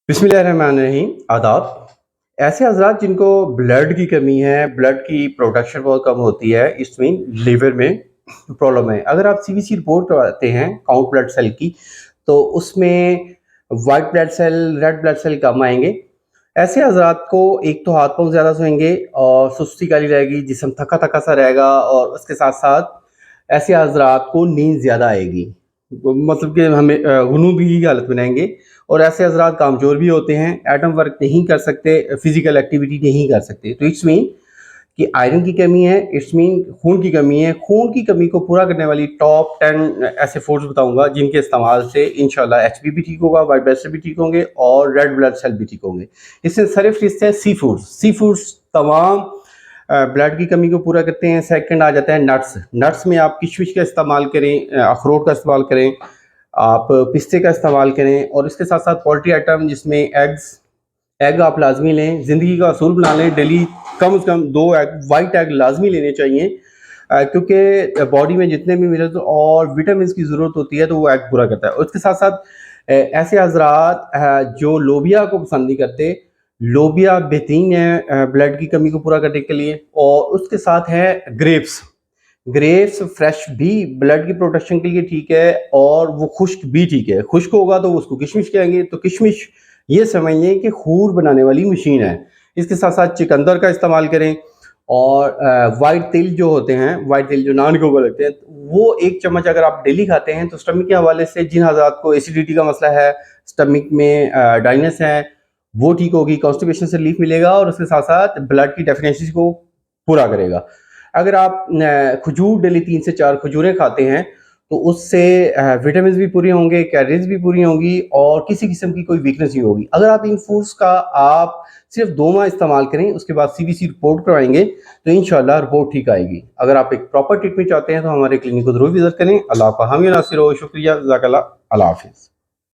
बिस्मिल्लाहिर्रहमानिर्रहीम। आदाब। ऐसे हज़रात जिनको ब्लड की कमी है, ब्लड की प्रोडक्शन बहुत कम होती है, इसमें लीवर में प्रॉब्लम है। अगर आप सीवीसी रिपोर्ट करवाते हैं काउंट ब्लड सेल की, तो उसमें white blood cell, red blood cell कम आएंगे। ऐसे हज़रात को एक तो हाथ पाँव ज़्यादा सोएंगे और सुस्ती काली रहेगी, जिस्म थका थका सा रहेगा, और उसके साथ साथ ऐसे हज़रात को नींद ज़्यादा आएगी, मतलब कि हमें गुनूदी की हालत में रहेंगे। और ऐसे हज़रात कामचोर भी होते हैं, एटम वर्क नहीं कर सकते, फिजिकल एक्टिविटी नहीं कर सकते। तो इट्स मीन कि आयरन की कमी है, इट्स मीन खून की कमी है। खून की कमी को पूरा करने वाली टॉप 10 ऐसे फूड्स बताऊंगा जिनके इस्तेमाल से इंशाल्लाह एचपी भी ठीक होगा, वाइट ब्लड सेल भी ठीक होंगे और रेड ब्लड सेल भी ठीक होंगे। इससे सरफहरिस्त है सी फूड्स। सी फूड्स तमाम ब्लड की कमी को पूरा करते हैं। सेकंड आ जाता है नट्स। नट्स में आप किशमिश का इस्तेमाल करें, अखरोट का इस्तेमाल करें, आप पिस्ते का इस्तेमाल करें, और इसके साथ साथ पोल्ट्री आइटम जिसमें एग आप लाजमी लें। ज़िंदगी का असूल बना लें, डेली कम से कम 2 एग, वाइट एग लाजमी लेने चाहिए, क्योंकि बॉडी में जितने भी मिनरल्स और विटामिन की ज़रूरत होती है तो वो एग पूरा करता है। उसके साथ साथ ऐसे हजरात जो लोबिया को पसंद नहीं करते, लोबिया बेहतरीन है ब्लड की कमी को पूरा करने के लिए। और उसके साथ है ग्रेप्स। ग्रेप्स फ्रेश भी ब्लड की प्रोटेक्शन के लिए ठीक है, और वो खुश्क भी ठीक है। खुश्क होगा तो उसको किशमिश कहेंगे। तो किशमिश ये समझिए कि खूर बनाने वाली मशीन है। इसके साथ साथ चिकंदर का इस्तेमाल करें, और वाइट तिल जो होते हैं, वाइट तिल जो नान के ऊपर लगते हैं, वो 1 चम्मच अगर आप डेली खाते हैं तो स्टमक के हवाले से जिन हज़रात को एसिडिटी का मसला है, स्टमक में ड्राइनेस है, वो ठीक होगी, कॉन्स्टिपेशन से रिलीफ मिलेगा, और उसके साथ साथ ब्लड की डेफिशिएंसी को पूरा करेगा। अगर आप खजूर डेली 3 से 4 खजूरें खाते हैं तो उससे विटामिन भी पूरे होंगे, कैलोरीज भी पूरी होंगी, और किसी किस्म की कोई वीकनेस नहीं होगी। अगर आप इन फूड्स का आप सिर्फ 2 माह इस्तेमाल करें, उसके बाद सीबीसी रिपोर्ट करवाएंगे तो इंशाल्लाह रिपोर्ट ठीक आएगी। अगर आप एक प्रॉपर ट्रीटमेंट चाहते हैं तो हमारे क्लिनिक को जरूर विजिट करें। अल्लाह आपका हामी नासिर हो। शुक्रिया, जज़ाकल्लाह। अल्लाह हाफिज़।